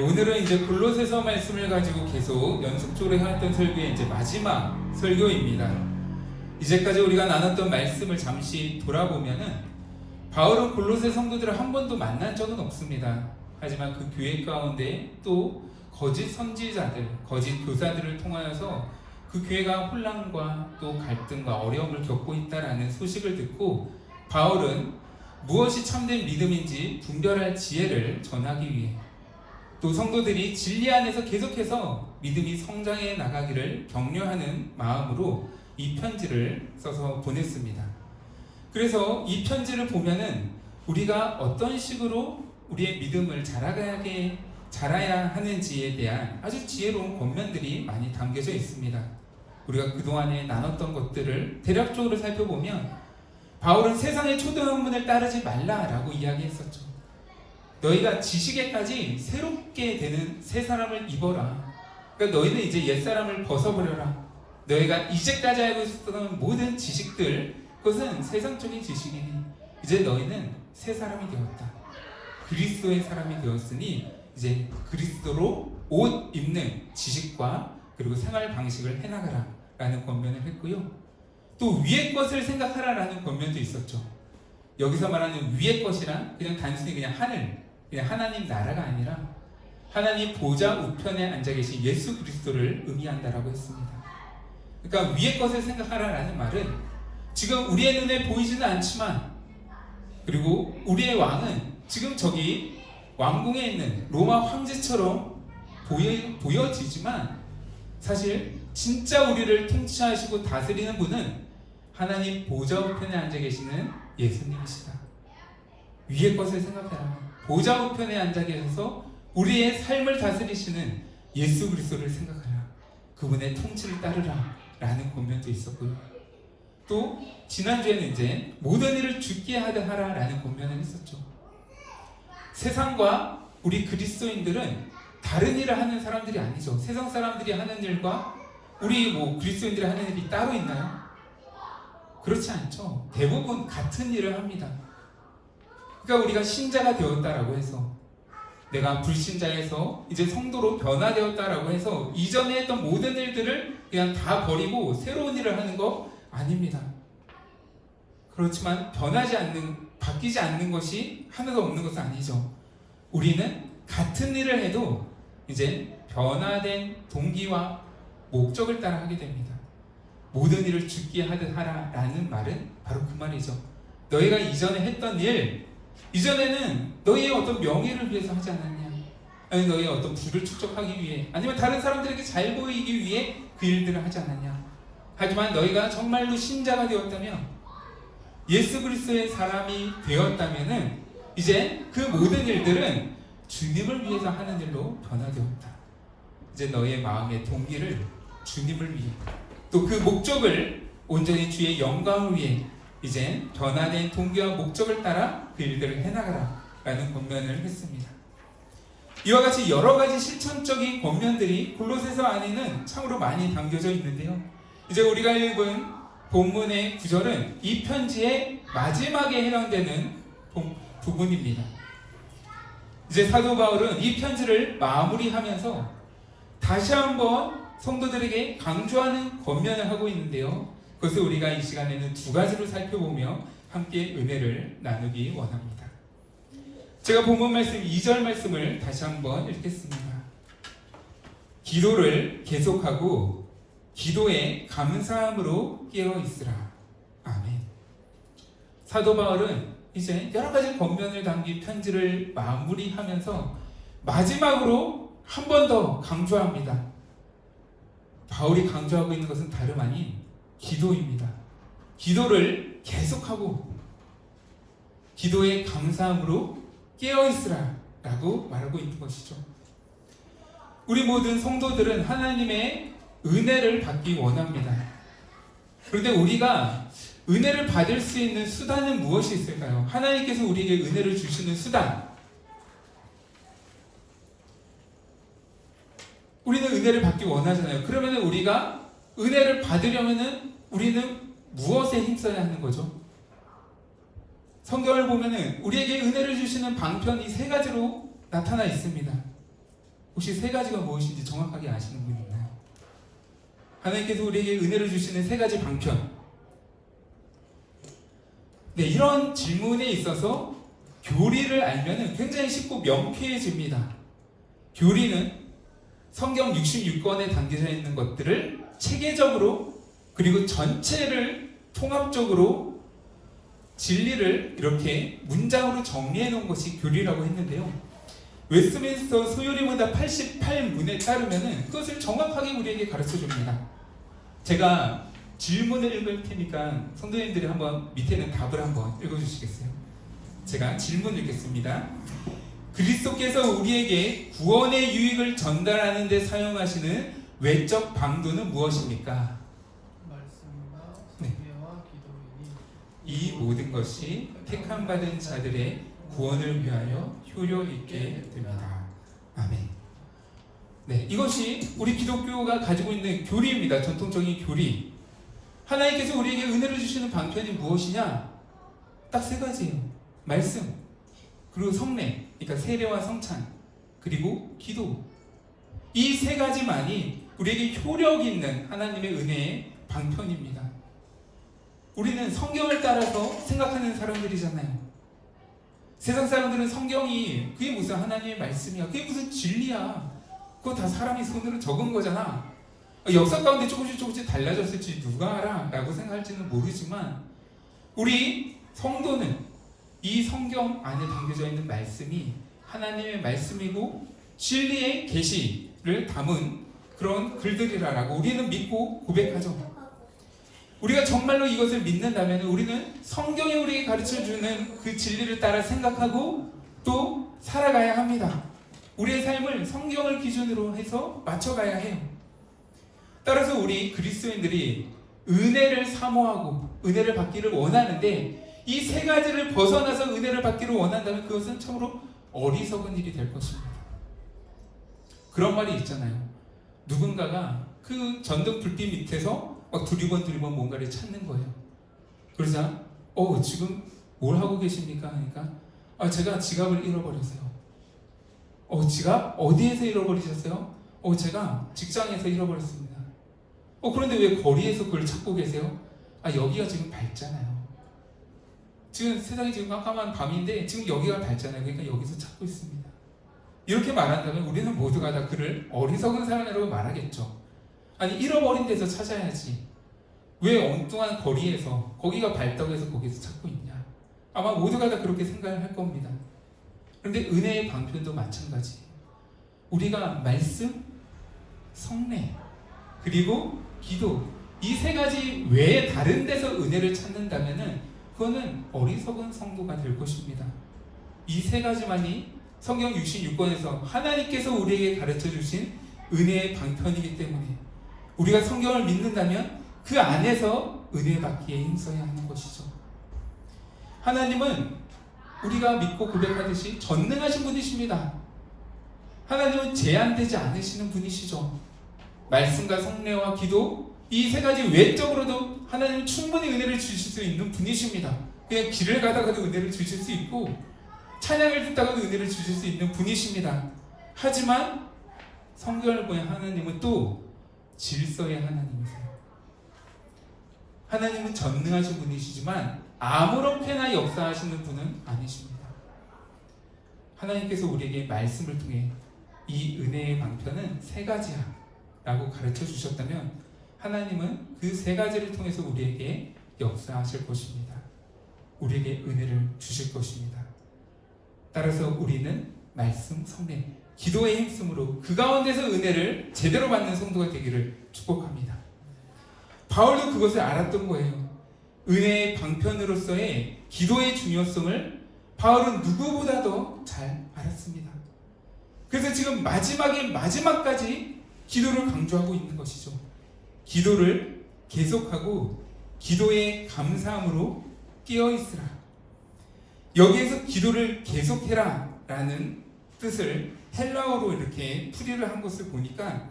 오늘은 이제 골로새서 말씀을 가지고 계속 연속적으로 해왔던 설교의 이제 마지막 설교입니다. 이제까지 우리가 나눴던 말씀을 잠시 돌아보면은 바울은 골로새 성도들을 한 번도 만난 적은 없습니다. 하지만 그 교회 가운데 또 거짓 선지자들, 거짓 교사들을 통하여서 그 교회가 혼란과 또 갈등과 어려움을 겪고 있다라는 소식을 듣고 바울은 무엇이 참된 믿음인지 분별할 지혜를 전하기 위해 또 성도들이 진리 안에서 계속해서 믿음이 성장해 나가기를 격려하는 마음으로 이 편지를 써서 보냈습니다. 그래서 이 편지를 보면은 우리가 어떤 식으로 우리의 믿음을 자라야 하는지에 대한 아주 지혜로운 권면들이 많이 담겨져 있습니다. 우리가 그동안에 나눴던 것들을 대략적으로 살펴보면 바울은 세상의 초등학문을 따르지 말라라고 이야기했었죠. 너희가 지식에까지 새롭게 되는 새 사람을 입어라. 그러니까 너희는 이제 옛사람을 벗어버려라. 너희가 이제까지 알고 있었던 모든 지식들, 그것은 세상적인 지식이니 이제 너희는 새 사람이 되었다. 그리스도의 사람이 되었으니 이제 그리스도로 옷 입는 지식과 그리고 생활 방식을 해나가라 라는 권면을 했고요. 또 위의 것을 생각하라라는 권면도 있었죠. 여기서 말하는 위의 것이란 그냥 단순히 그냥 하나님 나라가 아니라 하나님 보좌 우편에 앉아 계신 예수 그리스도를 의미한다라고 했습니다. 그러니까 위의 것을 생각하라라는 말은 지금 우리의 눈에 보이지는 않지만 그리고 우리의 왕은 지금 저기 왕궁에 있는 로마 황제처럼 보여지지만 사실 진짜 우리를 통치하시고 다스리는 분은 하나님 보좌 우편에 앉아 계시는 예수님이시다. 위의 것을 생각해라. 보좌 우편에 앉아 계셔서 우리의 삶을 다스리시는 예수 그리스도를 생각하라. 그분의 통치를 따르라 라는 권면도 있었고요. 또 지난주에는 이제 모든 일을 주께 하라 라는 권면을 했었죠. 세상과 우리 그리스도인들은 다른 일을 하는 사람들이 아니죠. 세상 사람들이 하는 일과 우리 그리스도인들이 하는 일이 따로 있나요? 그렇지 않죠. 대부분 같은 일을 합니다. 그러니까 우리가 신자가 되었다라고 해서 내가 불신자에서 이제 성도로 변화되었다라고 해서 이전에 했던 모든 일들을 그냥 다 버리고 새로운 일을 하는 거 아닙니다. 그렇지만 바뀌지 않는 것이 하나도 없는 것은 아니죠. 우리는 같은 일을 해도 이제 변화된 동기와 목적을 따라 하게 됩니다. 모든 일을 주께 하듯 하라라는 말은 바로 그 말이죠. 너희가 이전에 했던 일, 이전에는 너희의 어떤 명예를 위해서 하지 않았냐? 아니 너희의 어떤 부를 축적하기 위해, 아니면 다른 사람들에게 잘 보이기 위해 그 일들을 하지 않았냐? 하지만 너희가 정말로 신자가 되었다면, 예수 그리스도의 사람이 되었다면은 이제 그 모든 일들은 주님을 위해서 하는 일로 변화되었다. 이제 너희의 마음의 동기를 주님을 위해, 또 그 목적을 온전히 주의 영광을 위해 이제 변화된 동기와 목적을 따라 그 일들을 해나가라 라는 권면을 했습니다. 이와 같이 여러 가지 실천적인 권면들이 골로새서 안에는 참으로 많이 담겨져 있는데요. 이제 우리가 읽은 본문의 구절은 이 편지의 마지막에 해당되는 부분입니다. 이제 사도 바울은 이 편지를 마무리하면서 다시 한번 성도들에게 강조하는 권면을 하고 있는데요. 그것을 우리가 이 시간에는 두 가지로 살펴보며 함께 은혜를 나누기 원합니다. 제가 본문 말씀 2절 말씀을 다시 한번 읽겠습니다. 기도를 계속하고 기도에 감사함으로 깨어 있으라. 아멘. 사도 바울은 이제 여러 가지 권면을 담긴 편지를 마무리하면서 마지막으로 한 번 더 강조합니다. 바울이 강조하고 있는 것은 다름 아닌 기도입니다. 기도를 계속하고 기도에 감사함으로 깨어있으라 라고 말하고 있는 것이죠. 우리 모든 성도들은 하나님의 은혜를 받기 원합니다. 그런데 우리가 은혜를 받을 수 있는 수단은 무엇이 있을까요? 하나님께서 우리에게 은혜를 주시는 수단, 우리는 은혜를 받기 원하잖아요. 그러면 우리가 은혜를 받으려면 우리는 무엇에 힘써야 하는 거죠? 성경을 보면 우리에게 은혜를 주시는 방편이 세 가지로 나타나 있습니다. 혹시 세 가지가 무엇인지 정확하게 아시는 분 있나요? 하나님께서 우리에게 은혜를 주시는 세 가지 방편. 네, 이런 질문에 있어서 교리를 알면 굉장히 쉽고 명쾌해집니다. 교리는 성경 66권에 담겨져 있는 것들을 체계적으로 그리고 전체를 통합적으로 진리를 이렇게 문장으로 정리해 놓은 것이 교리라고 했는데요. 웨스트민스터 소요리문답 88문에 따르면 그것을 정확하게 우리에게 가르쳐 줍니다. 제가 질문을 읽을 테니까 성도님들이 한번 밑에는 답을 한번 읽어주시겠어요? 제가 질문 읽겠습니다. 그리스도께서 우리에게 구원의 유익을 전달하는 데 사용하시는 외적 방도는 무엇입니까? 말씀과 네. 소개와 기도이니 이 모든 것이 택함받은 자들의 구원을 위하여 효력 있게 됩니다. 아멘. 네, 이것이 우리 기독교가 가지고 있는 교리입니다. 전통적인 교리. 하나님께서 우리에게 은혜를 주시는 방편이 무엇이냐? 딱 세 가지예요. 말씀, 그리고 성례, 그러니까 세례와 성찬, 그리고 기도. 이 세 가지만이 우리에게 효력 있는 하나님의 은혜의 방편입니다. 우리는 성경을 따라서 생각하는 사람들이잖아요. 세상 사람들은 성경이 그게 무슨 하나님의 말씀이야, 그게 무슨 진리야, 그거 다 사람이 손으로 적은 거잖아, 역사 가운데 조금씩 달라졌을지 누가 알아? 라고 생각할지는 모르지만 우리 성도는 이 성경 안에 담겨져 있는 말씀이 하나님의 말씀이고 진리의 계시를 담은 그런 글들이라고 우리는 믿고 고백하죠. 우리가 정말로 이것을 믿는다면 우리는 성경이 우리에게 가르쳐주는 그 진리를 따라 생각하고 또 살아가야 합니다. 우리의 삶을 성경을 기준으로 해서 맞춰가야 해요. 따라서 우리 그리스도인들이 은혜를 사모하고 은혜를 받기를 원하는데 이 세 가지를 벗어나서 은혜를 받기를 원한다면 그것은 참으로 어리석은 일이 될 것입니다. 그런 말이 있잖아요. 누군가가 그 전등 불빛 밑에서 막 두리번 뭔가를 찾는 거예요. 그러자 지금 뭘 하고 계십니까? 하니까 제가 지갑을 잃어버렸어요. 지갑? 어디에서 잃어버리셨어요? 제가 직장에서 잃어버렸습니다. 그런데 왜 거리에서 그걸 찾고 계세요? 여기가 지금 밝잖아요. 지금 세상이 지금 깜깜한 밤인데 지금 여기가 밝잖아요. 그러니까 여기서 찾고 있습니다. 이렇게 말한다면 우리는 모두가 다 그를 어리석은 사람이라고 말하겠죠. 아니, 잃어버린 데서 찾아야지. 왜 엉뚱한 거리에서 거기가 밝다고 해서 거기서 찾고 있냐. 아마 모두가 다 그렇게 생각을 할 겁니다. 그런데 은혜의 방편도 마찬가지예요. 우리가 말씀, 성례, 그리고 기도, 이 세 가지 외에 다른 데서 은혜를 찾는다면 그거는 어리석은 성도가 될 것입니다. 이 세 가지만이 성경 66권에서 하나님께서 우리에게 가르쳐 주신 은혜의 방편이기 때문에 우리가 성경을 믿는다면 그 안에서 은혜 받기에 힘써야 하는 것이죠. 하나님은 우리가 믿고 고백하듯이 전능하신 분이십니다. 하나님은 제한되지 않으시는 분이시죠. 말씀과 성례와 기도, 이 세 가지 외적으로도 하나님은 충분히 은혜를 주실 수 있는 분이십니다. 그냥 길을 가다가도 은혜를 주실 수 있고 찬양을 듣다가도 은혜를 주실 수 있는 분이십니다. 하지만 성경을 보면 하나님은 또 질서의 하나님이세요. 하나님은 전능하신 분이시지만 아무렇게나 역사하시는 분은 아니십니다. 하나님께서 우리에게 말씀을 통해 이 은혜의 방편은 세 가지야 라고 가르쳐 주셨다면 하나님은 그 세 가지를 통해서 우리에게 역사하실 것입니다. 우리에게 은혜를 주실 것입니다. 따라서 우리는 말씀, 성례, 기도에 힘쓰므로 그 가운데서 은혜를 제대로 받는 성도가 되기를 축복합니다. 바울도 그것을 알았던 거예요. 은혜의 방편으로서의 기도의 중요성을 바울은 누구보다도 잘 알았습니다. 그래서 지금 마지막의 마지막까지 기도를 강조하고 있는 것이죠. 기도를 계속하고 기도의 감사함으로 깨어있으라. 여기에서 기도를 계속해라 라는 뜻을 헬라어로 이렇게 풀이를 한 것을 보니까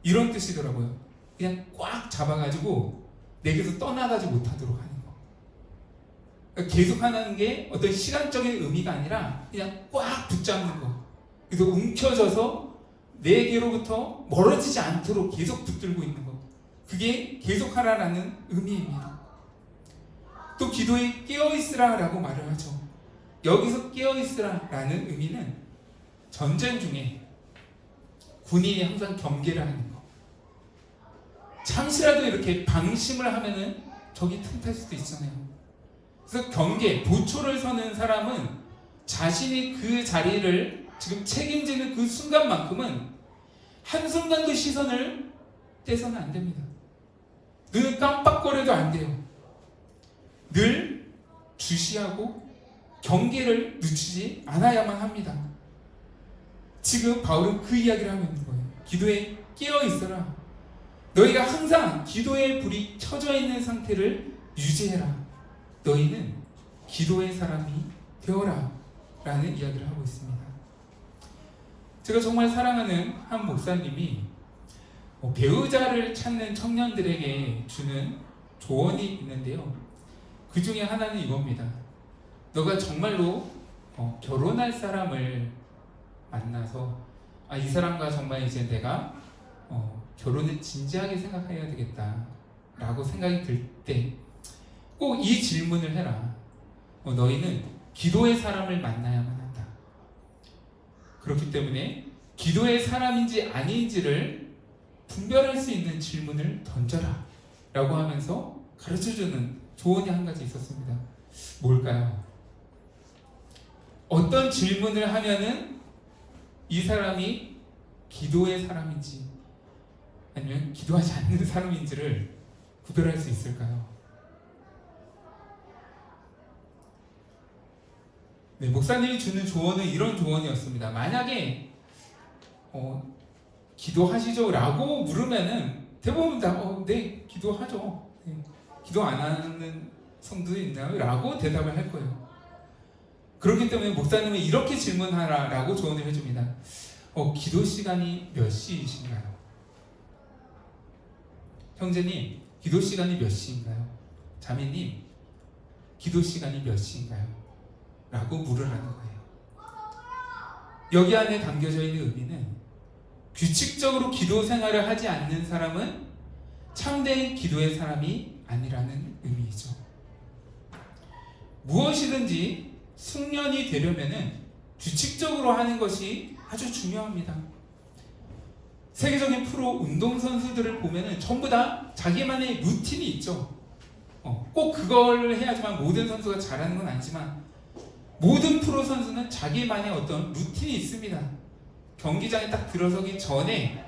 이런 뜻이더라고요. 그냥 꽉 잡아가지고 내게서 떠나가지 못하도록 하는 거. 그러니까 계속하는 게 어떤 시간적인 의미가 아니라 그냥 꽉 붙잡는 거. 그래서 움켜져서 내게로부터 멀어지지 않도록 계속 붙들고 있는 것. 그게 계속하라라는 의미입니다. 또 기도에 깨어있으라라고 말을 하죠. 여기서 깨어있으라라는 의미는 전쟁 중에 군인이 항상 경계를 하는 거. 잠시라도 이렇게 방심을 하면은 적이 틈탈 수도 있잖아요. 그래서 경계, 보초를 서는 사람은 자신이 그 자리를 지금 책임지는 그 순간만큼은 한순간도 시선을 떼서는 안 됩니다. 눈을 깜빡거려도 안 돼요. 늘 주시하고 경계를 늦추지 않아야만 합니다. 지금 바울은 그 이야기를 하고 있는 거예요. 기도에 깨어 있어라. 너희가 항상 기도의 불이 켜져 있는 상태를 유지해라. 너희는 기도의 사람이 되어라. 라는 이야기를 하고 있습니다. 제가 정말 사랑하는 한 목사님이 배우자를 찾는 청년들에게 주는 조언이 있는데요. 그 중에 하나는 이겁니다. 너가 정말로 결혼할 사람을 만나서 이 사람과 정말 이제 내가 결혼을 진지하게 생각해야 되겠다 라고 생각이 들 때 꼭 이 질문을 해라. 너희는 기도의 사람을 만나야만 한다. 그렇기 때문에 기도의 사람인지 아닌지를 분별할 수 있는 질문을 던져라 라고 하면서 가르쳐주는 조언이 한 가지 있었습니다. 뭘까요? 어떤 질문을 하면은 이 사람이 기도의 사람인지 아니면 기도하지 않는 사람인지를 구별할 수 있을까요? 네, 목사님이 주는 조언은 이런 조언이었습니다. 만약에 기도하시죠? 라고 물으면은 대부분 다 네, 기도하죠. 네, 기도 안 하는 성도도 있나요? 라고 대답을 할 거예요. 그렇기 때문에 목사님은 이렇게 질문하라 라고 조언을 해줍니다. 기도 시간이 몇 시이신가요? 형제님, 기도 시간이 몇 시인가요? 자매님, 기도 시간이 몇 시인가요? 라고 물으라는 거예요. 여기 안에 담겨져 있는 의미는 규칙적으로 기도 생활을 하지 않는 사람은 참된 기도의 사람이 아니라는 의미이죠. 무엇이든지 숙련이 되려면은 규칙적으로 하는 것이 아주 중요합니다. 세계적인 프로 운동선수들을 보면은 전부 다 자기만의 루틴이 있죠. 꼭 그걸 해야지만 모든 선수가 잘하는 건 아니지만 모든 프로 선수는 자기만의 어떤 루틴이 있습니다. 경기장에 딱 들어서기 전에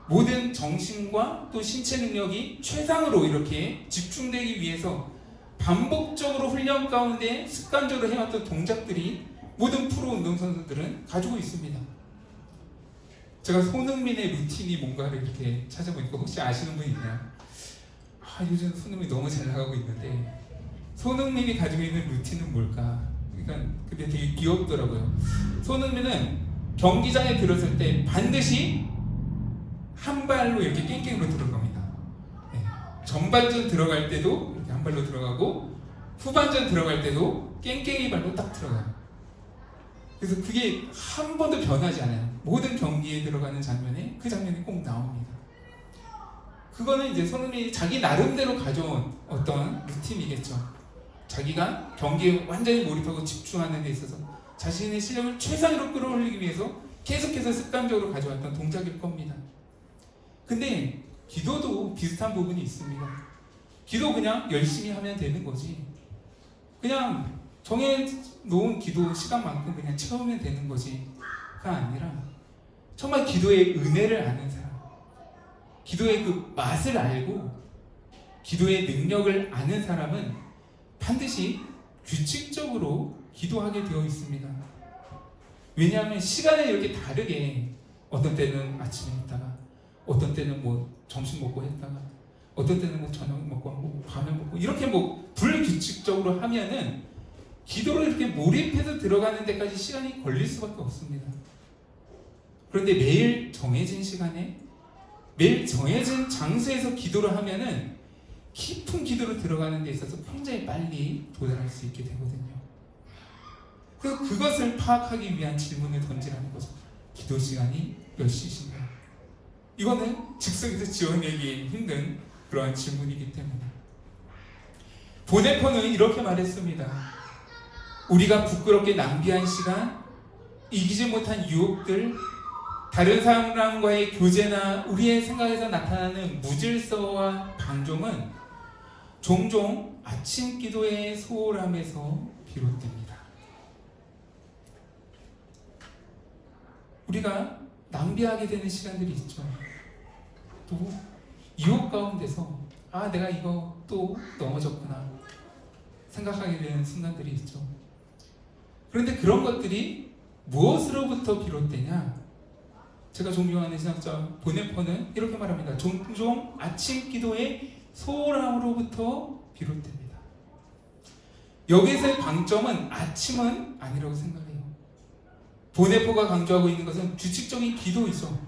모든 정신과 또 신체 능력이 최상으로 이렇게 집중되기 위해서 반복적으로 훈련 가운데 습관적으로 해왔던 동작들이 모든 프로 운동선수들은 가지고 있습니다. 제가 손흥민의 루틴이 뭔가를 이렇게 찾아보니까 혹시 아시는 분 있나요? 요즘 손흥민이 너무 잘 나가고 있는데 손흥민이 가지고 있는 루틴은 뭘까? 그러니까 그게 되게 귀엽더라고요. 손흥민은 경기장에 들어설 때 반드시 한 발로 이렇게 깽깽으로 들어갑니다. 네. 전반전 들어갈 때도 이렇게 한 발로 들어가고 후반전 들어갈 때도 깽깽이 발로 딱 들어가요. 그래서 그게 한 번도 변하지 않아요. 모든 경기에 들어가는 장면에 그 장면이 꼭 나옵니다. 그거는 이제 손흥민이 자기 나름대로 가져온 어떤 루틴이겠죠. 자기가 경기에 완전히 몰입하고 집중하는 데 있어서 자신의 실력을 최상으로 끌어올리기 위해서 계속해서 습관적으로 가져왔던 동작일 겁니다. 근데 기도도 비슷한 부분이 있습니다. 기도 그냥 열심히 하면 되는 거지. 그냥 정해놓은 기도 시간만큼 그냥 채우면 되는 거지가 아니라 정말 기도의 은혜를 아는 사람, 기도의 그 맛을 알고 기도의 능력을 아는 사람은 반드시 규칙적으로 기도하게 되어 있습니다. 왜냐하면 시간을 이렇게 다르게 어떤 때는 아침에 했다가 어떤 때는 뭐 점심 먹고 했다가 어떤 때는 뭐 저녁 먹고 하고 밤에 먹고 이렇게 뭐 불규칙적으로 하면은 기도를 이렇게 몰입해서 들어가는 데까지 시간이 걸릴 수밖에 없습니다. 그런데 매일 정해진 시간에 매일 정해진 장소에서 기도를 하면은 깊은 기도로 들어가는 데 있어서 굉장히 빨리 도달할 수 있게 되거든요. 그래서 그것을 파악하기 위한 질문을 던지라는 거죠. 기도 시간이 몇 시신가요? 이거는 즉석에서 지어내기 힘든 그러한 질문이기 때문에 보네퍼는 이렇게 말했습니다. 우리가 부끄럽게 낭비한 시간, 이기지 못한 유혹들, 다른 사람과의 교제나 우리의 생각에서 나타나는 무질서와 방종은 종종 아침 기도의 소홀함에서 비롯됩니다. 우리가 낭비하게 되는 시간들이 있죠. 또 유혹 가운데서 내가 이거 또 넘어졌구나 생각하게 되는 순간들이 있죠. 그런데 그런 것들이 무엇으로부터 비롯되냐? 제가 존경하는 신학자 보네퍼는 이렇게 말합니다. 종종 아침 기도의 소홀함으로부터 비롯됩니다. 여기서의 방점은 아침은 아니라고 생각해요. 보네퍼가 강조하고 있는 것은 규칙적인 기도이죠.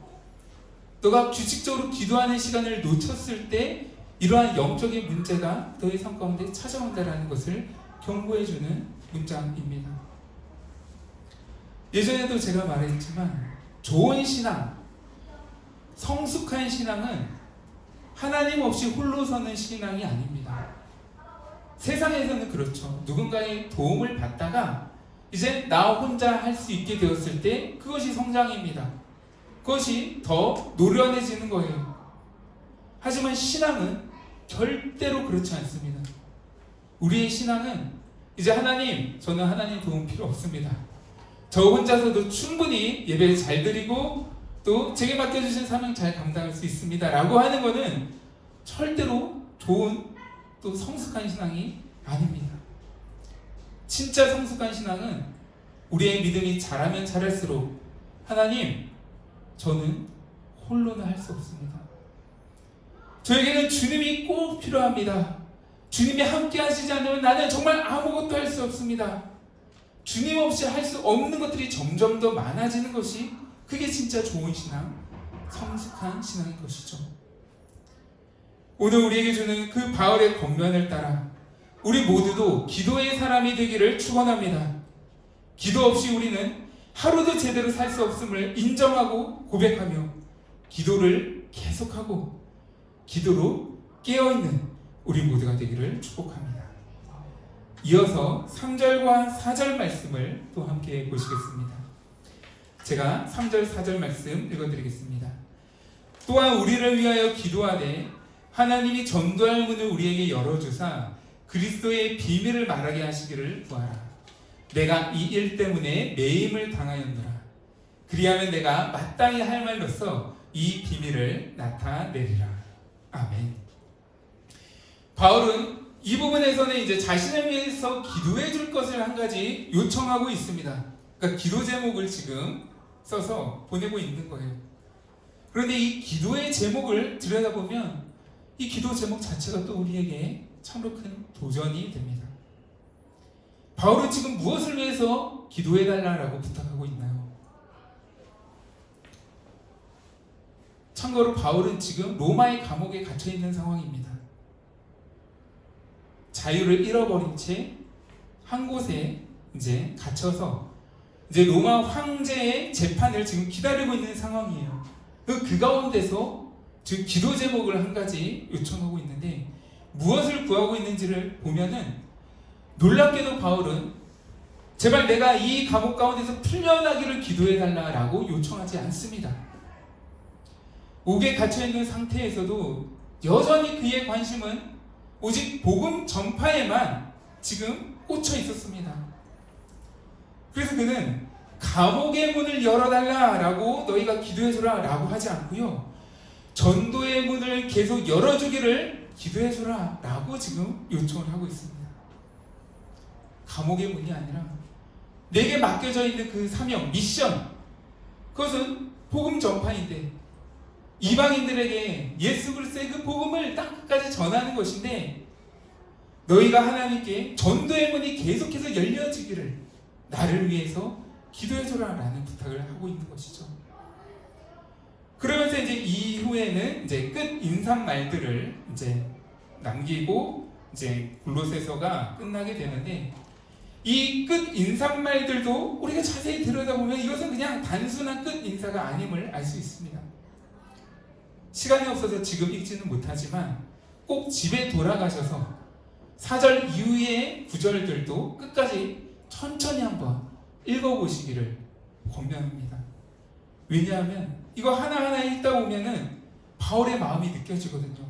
너가 규칙적으로 기도하는 시간을 놓쳤을 때 이러한 영적인 문제가 너의 삶 가운데 찾아온다는 것을 경고해주는 문장입니다. 예전에도 제가 말했지만 좋은 신앙, 성숙한 신앙은 하나님 없이 홀로 서는 신앙이 아닙니다. 세상에서는 그렇죠. 누군가의 도움을 받다가 이제 나 혼자 할 수 있게 되었을 때 그것이 성장입니다. 그것이 더 노련해지는 거예요. 하지만 신앙은 절대로 그렇지 않습니다. 우리의 신앙은 이제 하나님, 저는 하나님 도움 필요 없습니다. 저 혼자서도 충분히 예배를 잘 드리고 또 제게 맡겨주신 사명 잘 감당할 수 있습니다 라고 하는 것은 절대로 좋은 또 성숙한 신앙이 아닙니다. 진짜 성숙한 신앙은 우리의 믿음이 자라면 자랄수록 하나님, 저는 홀로는 할 수 없습니다. 저에게는 주님이 꼭 필요합니다. 주님이 함께 하시지 않으면 나는 정말 아무것도 할 수 없습니다. 주님 없이 할 수 없는 것들이 점점 더 많아지는 것이 그게 진짜 좋은 신앙, 성숙한 신앙인 것이죠. 오늘 우리에게 주는 그 바울의 권면을 따라 우리 모두도 기도의 사람이 되기를 축원합니다. 기도 없이 우리는 하루도 제대로 살 수 없음을 인정하고 고백하며 기도를 계속하고 기도로 깨어있는 우리 모두가 되기를 축복합니다. 이어서 3절과 4절 말씀을 또 함께 보시겠습니다. 제가 3절 4절 말씀 읽어드리겠습니다. 또한 우리를 위하여 기도하되 하나님이 전도할 문을 우리에게 열어주사 그리스도의 비밀을 말하게 하시기를 구하라. 내가 이 일 때문에 매임을 당하였노라. 그리하면 내가 마땅히 할 말로써 이 비밀을 나타내리라. 아멘. 바울은 이 부분에서는 이제 자신을 위해서 기도해 줄 것을 한 가지 요청하고 있습니다. 그러니까 기도 제목을 지금 써서 보내고 있는 거예요. 그런데 이 기도의 제목을 들여다보면 이 기도 제목 자체가 또 우리에게 참으로 큰 도전이 됩니다. 바울은 지금 무엇을 위해서 기도해달라고 부탁하고 있나요? 참고로 바울은 지금 로마의 감옥에 갇혀있는 상황입니다. 자유를 잃어버린 채 한 곳에 이제 갇혀서 이제 로마 황제의 재판을 지금 기다리고 있는 상황이에요. 그 가운데서 지금 기도 제목을 한 가지 요청하고 있는데 무엇을 구하고 있는지를 보면은 놀랍게도 바울은 제발 내가 이 감옥 가운데서 풀려나기를 기도해달라고 요청하지 않습니다. 옥에 갇혀있는 상태에서도 여전히 그의 관심은 오직 복음 전파에만 지금 꽂혀 있었습니다. 그래서 그는 감옥의 문을 열어달라라고 너희가 기도해줘라 라고 하지 않고요, 전도의 문을 계속 열어주기를 기도해줘라 라고 지금 요청을 하고 있습니다. 감옥의 문이 아니라 내게 맡겨져 있는 그 사명, 미션, 그것은 복음 전파인데 이방인들에게 예수 그리스도의 그 복음을 땅끝까지 전하는 것인데 너희가 하나님께 전도의 문이 계속해서 열려지기를 나를 위해서 기도해줘라 라는 부탁을 하고 있는 것이죠. 그러면서 이제 이후에는 이제 끝 인상 말들을 이제 남기고 이제 골로새서가 끝나게 되는데 이 끝 인상 말들도 우리가 자세히 들여다보면 이것은 그냥 단순한 끝 인사가 아님을 알 수 있습니다. 시간이 없어서 지금 읽지는 못하지만 꼭 집에 돌아가셔서 4절 이후의 구절들도 끝까지 천천히 한번 읽어보시기를 권면합니다. 왜냐하면 이거 하나하나 읽다 보면은 바울의 마음이 느껴지거든요.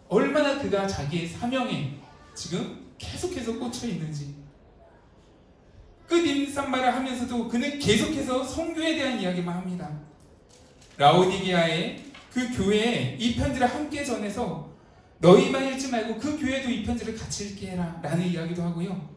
얼마나 그가 자기의 사명에 지금 계속해서 꽂혀 있는지. 끝 인사말을 하면서도 그는 계속해서 성교에 대한 이야기만 합니다. 라오디게아의 그 교회에 이 편지를 함께 전해서 너희만 읽지 말고 그 교회도 이 편지를 같이 읽게 해라 라는 이야기도 하고요.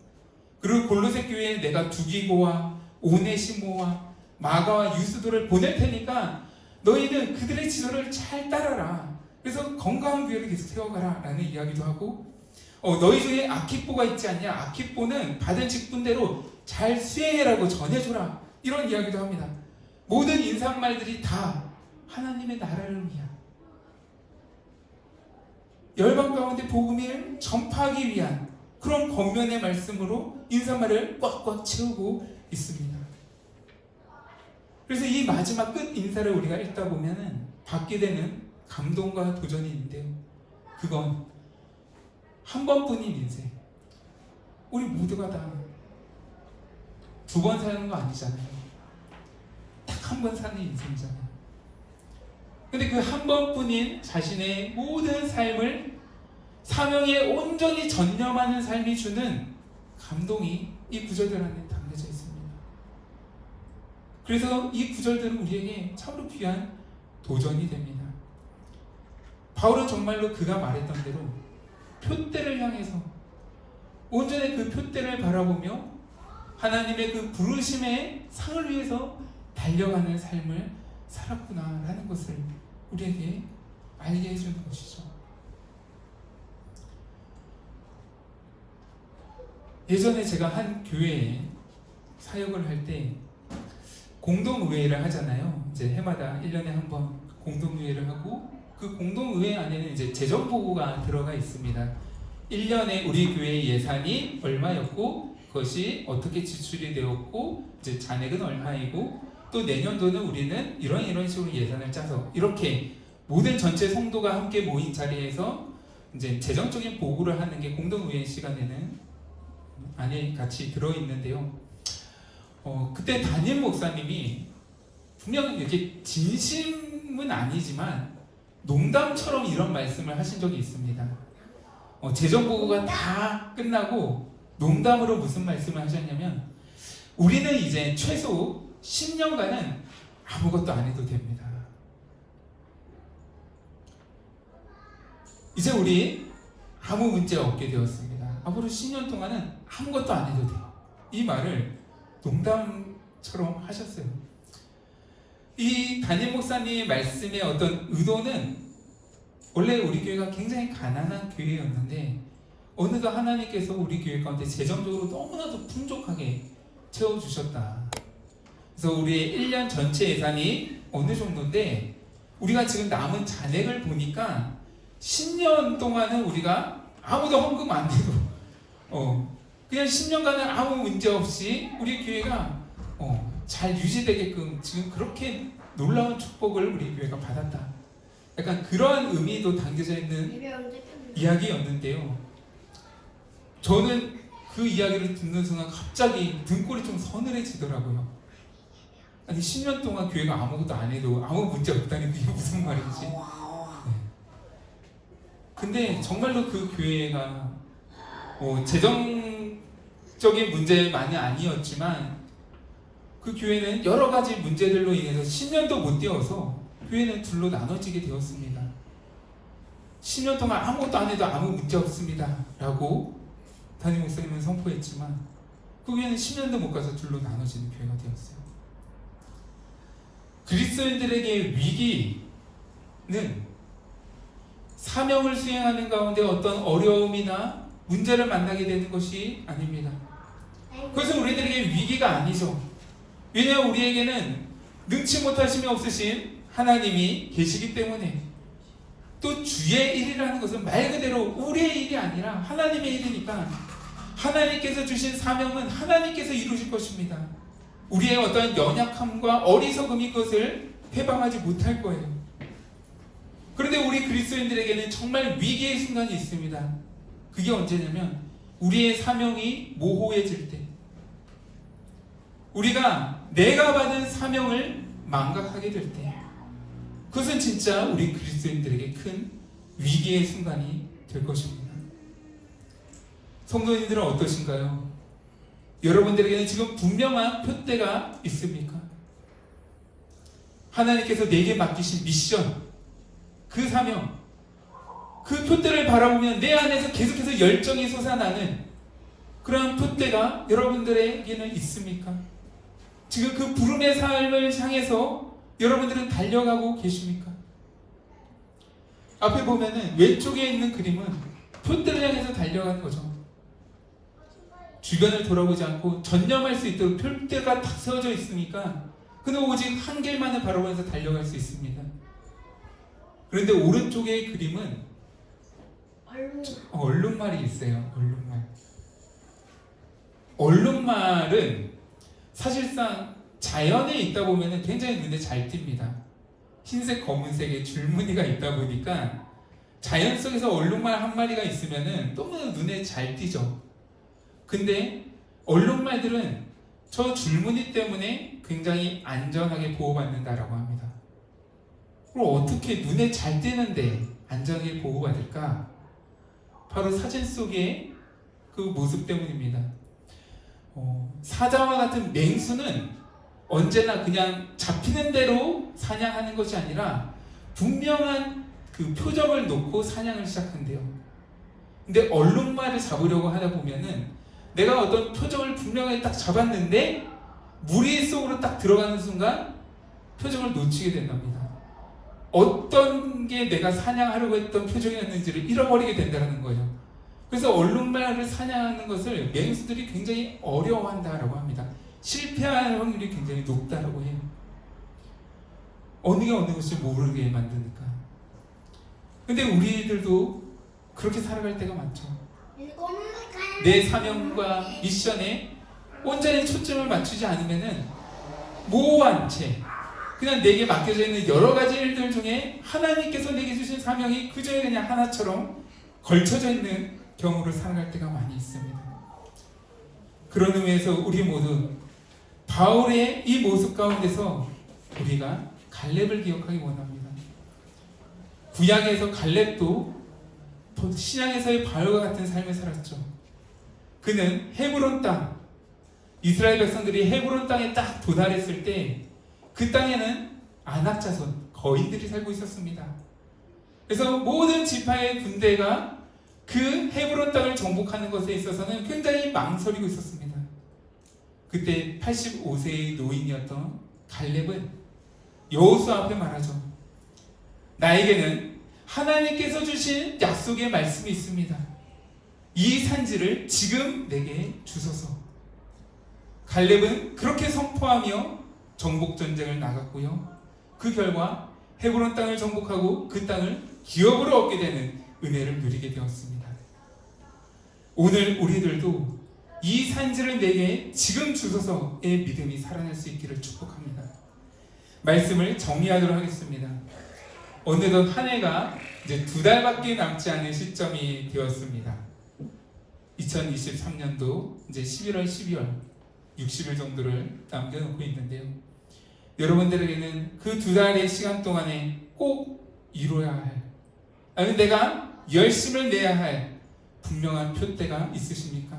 그리고 골로새 교회에 내가 두기고와 오네시모와 마가와 유스도를 보낼 테니까 너희는 그들의 지도를 잘 따라라. 그래서 건강한 교회를 계속 세워가라 라는 이야기도 하고 너희 중에 아키뽀가 있지 않냐? 아키뽀는 받은 직분대로 잘 수행해라고 전해줘라. 이런 이야기도 합니다. 모든 인사말들이 다 하나님의 나라를 위한 열방 가운데 복음을 전파하기 위한 그런 권면의 말씀으로 인사말을 꽉꽉 채우고 있습니다. 그래서 이 마지막 끝 인사를 우리가 읽다 보면은 받게 되는 감동과 도전이 있는데요. 그건 한 번뿐인 인생. 우리 모두가 다 두 번 사는 거 아니잖아요. 딱 한 번 사는 인생이잖아요. 근데 그 한 번뿐인 자신의 모든 삶을 사명에 온전히 전념하는 삶이 주는 감동이 이 구절들 안에 담겨져 있습니다. 그래서 이 구절들은 우리에게 참으로 귀한 도전이 됩니다. 바울은 정말로 그가 말했던 대로 표대를 향해서 온전히 그 표대를 바라보며 하나님의 그 부르심의 상을 위해서 달려가는 삶을 살았구나라는 것을 우리에게 알게 해주는 것이죠. 예전에 제가 한 교회에 사역을 할 때 공동의회를 하잖아요. 이제 해마다 1년에 한 번 공동의회를 하고 그 공동의회 안에는 이제 재정보고가 들어가 있습니다. 1년에 우리 교회의 예산이 얼마였고 그것이 어떻게 지출이 되었고 이제 잔액은 얼마이고 또 내년도는 우리는 이런 식으로 예산을 짜서 이렇게 모든 전체 성도가 함께 모인 자리에서 이제 재정적인 보고를 하는 게 공동의회 시간에는 안에 같이 들어있는데요. 그때 담임 목사님이 분명 이렇게 진심은 아니지만 농담처럼 이런 말씀을 하신 적이 있습니다. 재정보고가 다 끝나고 농담으로 무슨 말씀을 하셨냐면 우리는 이제 최소 10년간은 아무것도 안 해도 됩니다. 이제 우리 아무 문제 없게 되었습니다. 앞으로 10년 동안은 아무것도 안 해도 돼요. 이 말을 농담처럼 하셨어요. 이 담임 목사님의 말씀의 어떤 의도는 원래 우리 교회가 굉장히 가난한 교회였는데 어느덧 하나님께서 우리 교회 가운데 재정적으로 너무나도 풍족하게 채워주셨다. 그래서 우리의 1년 전체 예산이 어느 정도인데 우리가 지금 남은 잔액을 보니까 10년 동안은 우리가 아무도 헌금 안 내도 그냥 10년간은 아무 문제 없이 우리 교회가 잘 유지되게끔 지금 그렇게 놀라운 축복을 우리 교회가 받았다. 약간 그러한 의미도 담겨져 있는 이야기였는데요. 저는 그 이야기를 듣는 순간 갑자기 등골이 좀 서늘해지더라고요. 아니 10년 동안 교회가 아무것도 안 해도 아무 문제 없다니 이게 무슨 말인지. 네. 근데 정말로 그 교회가 재정적인 문제만이 아니었지만 그 교회는 여러 가지 문제들로 인해서 10년도 못 되어서 교회는 둘로 나눠지게 되었습니다. 10년 동안 아무것도 안 해도 아무 문제 없습니다 라고 담임 목사님은 선포했지만 그 교회는 10년도 못 가서 둘로 나눠지는 교회가 되었어요. 그리스도인들에게 위기는 사명을 수행하는 가운데 어떤 어려움이나 문제를 만나게 되는 것이 아닙니다. 그것은 우리들에게 위기가 아니죠. 왜냐하면 우리에게는 능치 못하심이 없으신 하나님이 계시기 때문에 또 주의 일이라는 것은 말 그대로 우리의 일이 아니라 하나님의 일이니까 하나님께서 주신 사명은 하나님께서 이루실 것입니다. 우리의 어떤 연약함과 어리석음이 그것을 해방하지 못할 거예요. 그런데 우리 그리스도인들에게는 정말 위기의 순간이 있습니다. 그게 언제냐면 우리의 사명이 모호해질 때, 우리가 내가 받은 사명을 망각하게 될 때, 그것은 진짜 우리 그리스도인들에게 큰 위기의 순간이 될 것입니다. 성도님들은 어떠신가요? 여러분들에게는 지금 분명한 표대가 있습니까? 하나님께서 내게 맡기신 미션, 그 사명, 그 표대를 바라보면 내 안에서 계속해서 열정이 솟아나는 그런 표대가 여러분들에게는 있습니까? 지금 그 부름의 삶을 향해서 여러분들은 달려가고 계십니까? 앞에 보면은 왼쪽에 있는 그림은 표대를 향해서 달려가는 거죠. 주변을 돌아보지 않고 전념할 수 있도록 표대가 딱 세워져 있으니까 그는 오직 한 길만을 바라보면서 달려갈 수 있습니다. 그런데 오른쪽의 그림은 얼룩말이 있어요. 얼룩말은 사실상 자연에 있다 보면 굉장히 눈에 잘 띕니다. 흰색, 검은색의 줄무늬가 있다 보니까 자연 속에서 얼룩말 한 마리가 있으면 너무 눈에 잘 띄죠. 근데 얼룩말들은 저 줄무늬 때문에 굉장히 안전하게 보호받는다라고 합니다. 그럼 어떻게 눈에 잘 띄는데 안전하게 보호받을까? 바로 사진 속의 그 모습 때문입니다. 사자와 같은 맹수는 언제나 그냥 잡히는 대로 사냥하는 것이 아니라 분명한 그 표적을 놓고 사냥을 시작한대요. 근데 얼룩말을 잡으려고 하다 보면은 내가 어떤 표적을 분명하게 딱 잡았는데 무리 속으로 딱 들어가는 순간 표적을 놓치게 된답니다. 어떤 게 내가 사냥하려고 했던 표적이었는지를 잃어버리게 된다는 거예요. 그래서 얼룩말을 사냥하는 것을 맹수들이 굉장히 어려워한다라고 합니다. 실패할 확률이 굉장히 높다라고 해요. 어느 게 어느 것인지 모르게 만드니까. 근데 우리들도 그렇게 살아갈 때가 많죠. 내 사명과 미션에 온전히 초점을 맞추지 않으면은 모호한 채 그냥 내게 맡겨져 있는 여러 가지 일들 중에 하나님께서 내게 주신 사명이 그저 그냥 하나처럼 걸쳐져 있는 경우를 살아갈 때가 많이 있습니다. 그런 의미에서 우리 모두 바울의 이 모습 가운데서 우리가 갈렙을 기억하기 원합니다. 구약에서 갈렙도 신약에서의 바울과 같은 삶을 살았죠. 그는 헤브론 땅, 이스라엘 백성들이 헤브론 땅에 딱 도달했을 때 그 땅에는 아낙 자손, 거인들이 살고 있었습니다. 그래서 모든 지파의 군대가 그 헤브론 땅을 정복하는 것에 있어서는 굉장히 망설이고 있었습니다. 그때 85세의 노인이었던 갈렙은 여호수아 앞에 말하죠. 나에게는 하나님께서 주신 약속의 말씀이 있습니다. 이 산지를 지금 내게 주소서. 갈렙은 그렇게 선포하며 정복전쟁을 나갔고요. 그 결과 헤브론 땅을 정복하고 그 땅을 기업으로 얻게 되는 은혜를 누리게 되었습니다. 오늘 우리들도 이 산지를 내게 지금 주소서의 믿음이 살아날 수 있기를 축복합니다. 말씀을 정리하도록 하겠습니다. 어느덧 한 해가 이제 2달밖에 남지 않은 시점이 되었습니다. 2023년도 이제 11월, 12월 60일 정도를 남겨놓고 있는데요. 여러분들에게는 그 2달의 시간 동안에 꼭 이뤄야 할, 아니면 내가 열심을 내야 할 분명한 표대가 있으십니까?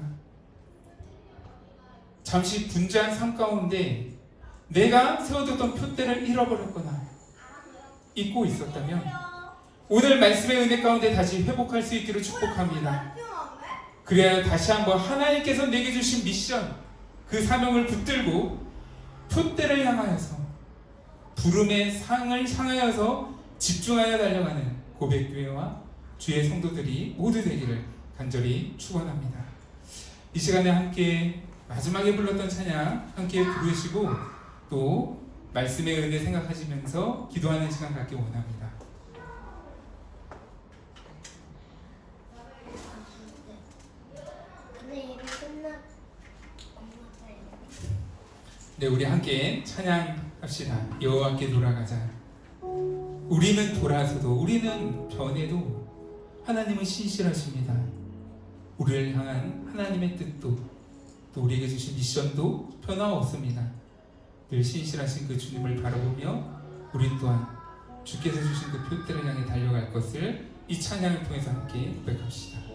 잠시 분주한 삶 가운데 내가 세워뒀던 표대를 잃어버렸거나 잊고 있었다면 오늘 말씀의 은혜 가운데 다시 회복할 수 있기를 축복합니다. 그래야 다시 한번 하나님께서 내게 주신 미션, 그 사명을 붙들고 표대를 향하여서 부름의 상을 향하여서 집중하여 달려가는 고백교회와 주의 성도들이 모두 되기를 간절히 축원합니다. 이 시간에 함께 마지막에 불렀던 찬양 함께 부르시고 또 말씀의 은혜 생각하시면서 기도하는 시간 갖기 원합니다. 네, 우리 함께 찬양합시다. 여호와께 돌아가자. 우리는 돌아서도 우리는 변해도 하나님은 신실하십니다. 우리를 향한 하나님의 뜻도 또 우리에게 주신 미션도 변화없습니다. 늘 신실하신 그 주님을 바라보며 우리 또한 주께서 주신 그 표대를 향해 달려갈 것을 이 찬양을 통해서 함께 고백합시다.